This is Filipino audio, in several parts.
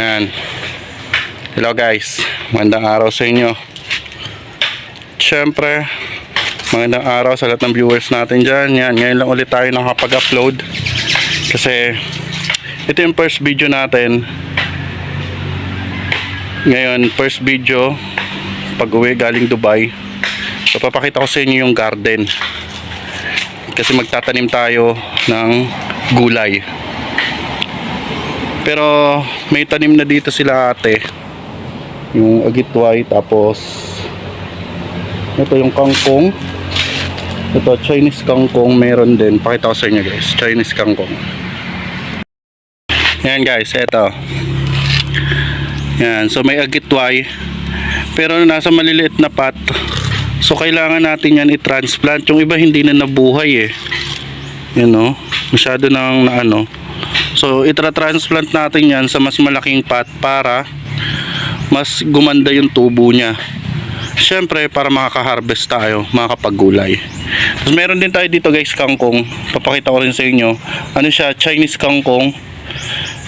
Ayan. Hello guys, magandang araw sa inyo. Siyempre, magandang araw sa lahat ng viewers natin dyan. Yan, ngayon lang ulit tayo nakapag-upload kasi ito yung first video natin. Ngayon, first video pag uwi galing Dubai. So papakita ko sa inyo yung garden kasi magtatanim tayo ng gulay. Pero may tanim na dito sila ate, yung agitway, tapos ito yung kangkong, ito Chinese kangkong meron din. Pakita ko sa inyo guys, Chinese kangkong. Yan guys, ito yan, so may agitway pero nasa maliliit na pot, so kailangan natin yan i-transplant. Yung iba hindi na nabuhay you know, masyado nang naano. So itra-transplant natin yan sa mas malaking pot para mas gumanda yung tubo niya. Siyempre para makaka-harvest tayo, makakapag-gulay. Tapos meron din tayo dito guys, kangkong. Papakita ko rin sa inyo. Ano siya, Chinese kangkong.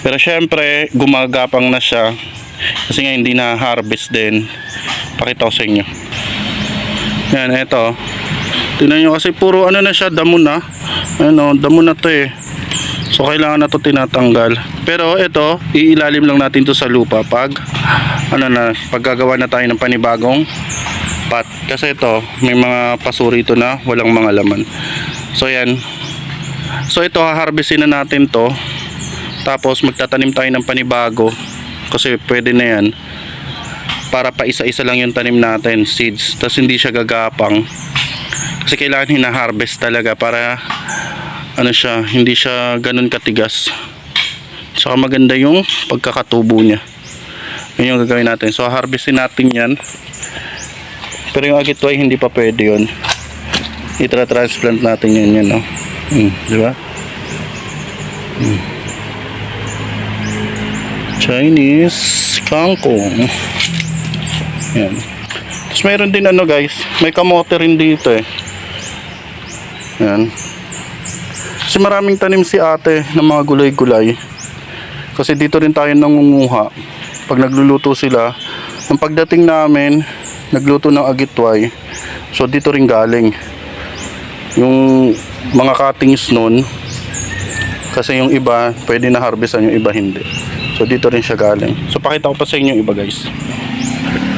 Pero siyempre gumagapang na siya kasi nga hindi na harvest din. Pakita ko sa inyo. Yan, eto. Tingnan nyo kasi puro ano na siya, damo na. Ano, damo na to So kailangan na to tinatanggal. Pero ito, iilalim lang natin to sa lupa pag ano na, paggagawa na tayo ng panibagong pot. Kasi ito, may mga pasuri ito na walang mga laman. So yan. So ito, haharvestin na natin to. Tapos magtatanim tayo ng panibago. Kasi pwede na yan. Para pa isa-isa lang yung tanim natin, seeds. Tapos hindi siya gagapang. Kasi kailangan hina-harvest talaga para ano siya, hindi siya ganun katigas. Saka maganda yung pagkakatubo niya. Yun yung gagawin natin. So harvestin natin yan. Pero yung agitway hindi pa pwede yun. Itra-transplant natin yan no? Diba? Chinese kangkong. Yan. Tapos mayroon din ano guys, may kamote rin dito Yan. Kasi maraming tanim si ate ng mga gulay-gulay. Kasi dito rin tayo nangunguha. Pag nagluluto sila, ang pagdating namin, nagluto ng agitway. So dito rin galing. Yung mga cuttings nun, kasi yung iba, pwede na harvestan, yung iba hindi. So dito rin siya galing. So pakita ko pa sa inyo yung iba guys.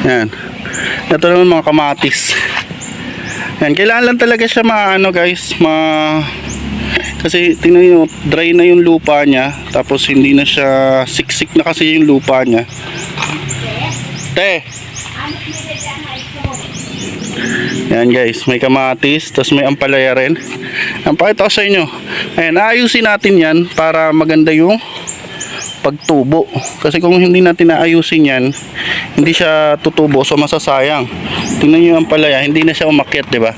Yan. Ito naman mga kamatis. Yan. Kailangan lang talaga siya maano guys, kasi tingnan nyo, dry na yung lupa niya. Tapos hindi na siya, siksik na kasi yung lupa niya. Yan guys, may kamatis. Tapos may ampalaya rin. Ang pakita ko sa inyo. Ayan, aayusin natin yan para maganda yung pagtubo. Kasi kung hindi natin aayusin yan, hindi siya tutubo, so masasayang. Tingnan nyo yung ampalaya, hindi na siya umakyat, diba?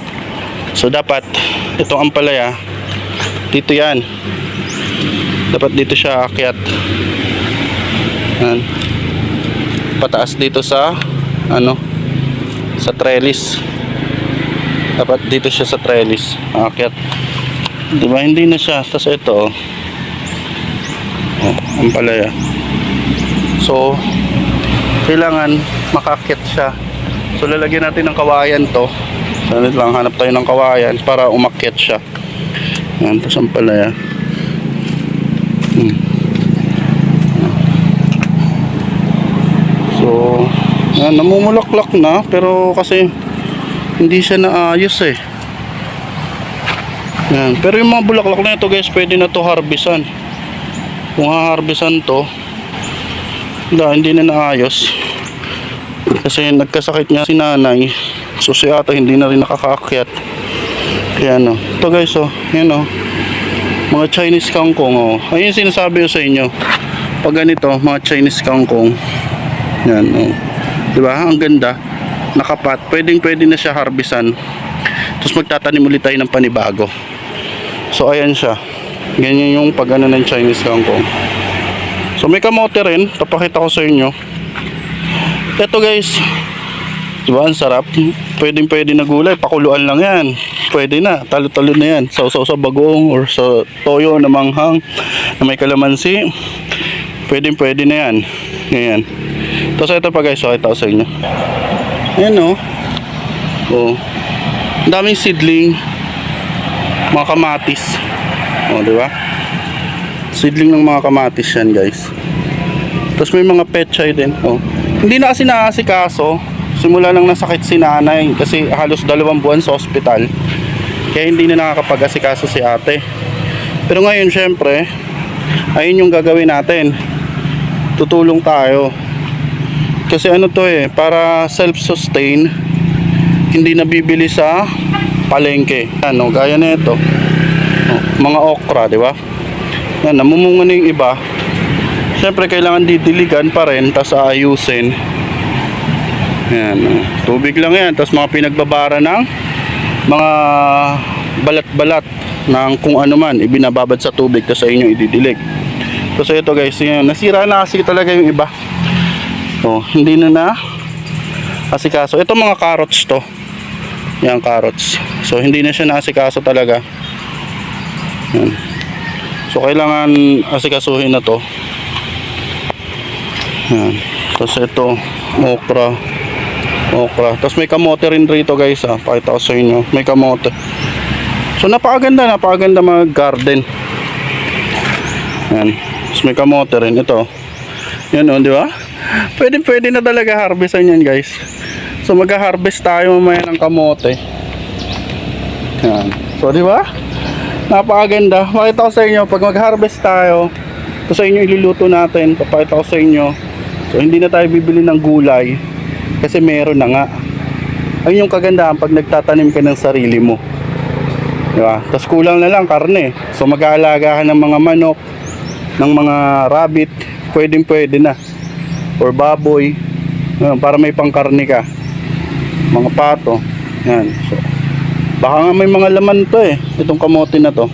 So dapat itong ampalaya, dito yan, dapat dito siya akyat. Yan. Pataas dito sa ano, sa trellis. Dapat dito siya sa trellis akyat, diba? Hindi na siya. Tapos ito ang palaya, so kailangan makakyat siya. So lalagyan natin ng kawayan to. So lang, hanap tayo ng kawayan para umakyat siya. Yan, tapos ang palaya. So yan, namumulaklak na pero kasi hindi siya naayos yan. Pero yung mga bulaklak na ito guys, pwede na to harvestan. Kung haharvestan to, hindi na naayos kasi nagkasakit niya si nanay. So si ata hindi na rin nakakaakyat. Kaya ito guys yan mga Chinese kangkong ayun sinasabi ko sa inyo. Pag ganito, mga Chinese kangkong yan diba? Ang ganda, nakapat, pwede na siya harvestan. Tapos magtatanim ulit tayo ng panibago. So ayan siya, ganyan yung pag ng Chinese kangkong. So may kamote rin, papakita ko sa inyo. Ito guys, diba ang sarap? Pwede na gulay, pakuluan lang yan. Pwede na, talo-talo na yan. Sausaw sa bagoong or sa toyo na manghang na may kalamansi. Pwede na yan. Ganyan. Tapos ito pa guys, ito sa inyo. Ayan o. Oh. Ang daming seedling. Mga kamatis. O, di ba? Seedling ng mga kamatis yan guys. Tapos may mga pechay din. O. Hindi na kasi naasikaso. Simula nang nasakit si nanay kasi halos 2 buwan sa ospital. Kaya hindi na nakakapag-asikaso si ate. Pero ngayon syempre, ayun yung gagawin natin. Tutulong tayo. Kasi ano to para self-sustain. Hindi nabibili sa palengke. Ano, gaya nito. Mga okra, di ba? Yan, namumunga na yung iba. Syempre kailangan didiligan pa rin, tas aayusin. Yan, tubig lang yan. Tas mga pinagbabara ng mga balat-balat ng kung ano man ibinababad sa tubig, tas sa inyo ididilig. Tapos ito guys, yun, nasira na kasi talaga yung iba. Hindi na asikaso. Ito mga carrots to. Yan, carrots. So hindi na siya naasikaso talaga. Yan. So kailangan asikasuhin na to. Yan. Tapos ito okra. Tapos may kamote rin rito guys, pakita ko sa inyo. May kamote. So napakaganda mag-garden. Yan. Tapos may kamote rin ito. Yan di ba? Pwede na talaga harvestan yan guys. So mag-harvest tayo mamaya ng kamote. Yan. So di ba? Napakaganda. Pakita ko sa inyo pag mag-harvest tayo. Ito sa inyo iluluto natin. Papakita ko sa inyo. So hindi na tayo bibili ng gulay kasi meron na nga. Ayun yung kagandahan pag nagtatanim ka ng sarili mo. Di ba? Tapos kulang na lang karne. So mag-aalaga ka ng mga manok, ng mga rabbit, pwede na. Or baboy. Para may pangkarne ka. Mga pato. Yan. So, baka nga may mga laman to itong kamote na to.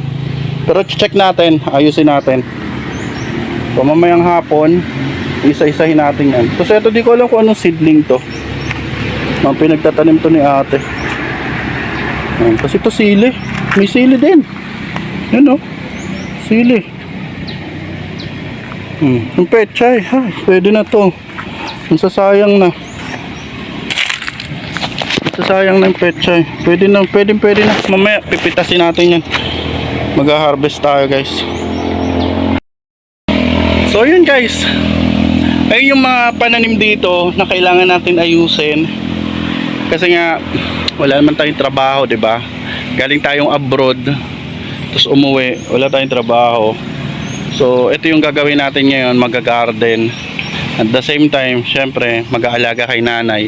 Pero check natin, ayusin natin. So mamayang hapon, isa-isahin natin yan. Kasi ito di ko alam kung anong seedling to. Mga pinagtatanim to ni ate. Yan. Kasi ito sili. May sili din. Yan sili. Yung pechay, pwede na to. Nasasayang na. Nasasayang na yung pechay. Pwede na. Mamaya pipitasin natin yan. Mag-harvest tayo guys. So yun guys. Ayun yung mga pananim dito na kailangan natin ayusin. Kasi nga wala naman tayong trabaho, 'di ba? Galing tayong abroad. Tapos umuwi, wala tayong trabaho. So ito yung gagawin natin ngayon, mag-garden. At the same time, syempre, mag-aalaga kay nanay.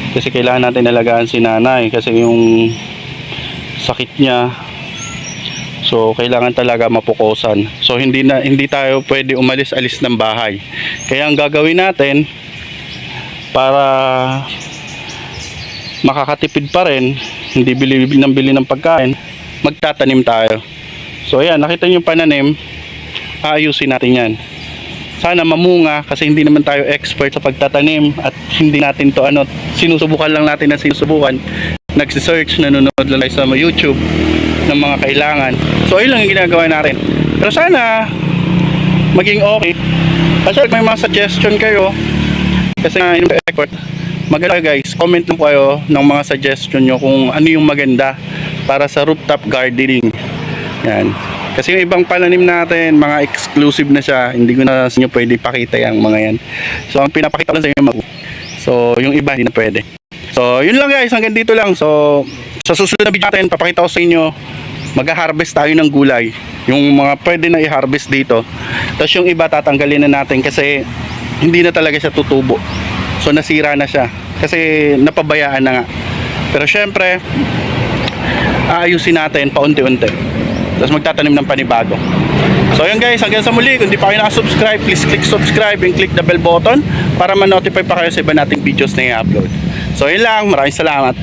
Kasi kailangan natin alagaan si nanay kasi yung sakit niya. So kailangan talaga mapukusan. So hindi tayo pwede umalis-alis ng bahay. Kaya ang gagawin natin para makakatipid pa rin, hindi bili ng pagkain, magtatanim tayo. So ayan, nakita niyo yung pananim, aayusin natin yan. Sana mamunga kasi hindi naman tayo expert sa pagtatanim at hindi natin to sinusubukan lang natin na sinusubukan. Nagsisearch, nanonood lang tayo sa YouTube ng mga kailangan. So ayun lang yung ginagawa natin. Pero sana maging okay. Kasi may mga suggestion kayo, kasi nga yung expert, maganda guys, comment lang po kayo ng mga suggestion nyo kung ano yung maganda para sa rooftop gardening. Yan. Kasi yung ibang pananim natin, mga exclusive na siya, hindi ko na sa inyo pwede pakita yung mga yan. So ang pinapakita ko lang sa inyo so yung iba hindi na pwede. So yun lang guys, hanggang dito lang. So sa susunod na video natin, papakita ko sa inyo, mag-harvest tayo ng gulay. Yung mga pwede na i-harvest dito. Tapos yung iba tatanggalin na natin kasi hindi na talaga siya tutubo. So nasira na siya kasi napabayaan na nga. Pero syempre aayusin natin paunti-unti. Tapos magtatanim ng panibago. So yun guys, hanggang sa muli. Kung di pa kayo nakasubscribe, please click subscribe and click the bell button para ma-notify pa kayo sa iba nating videos na i-upload. So yun lang, maraming salamat.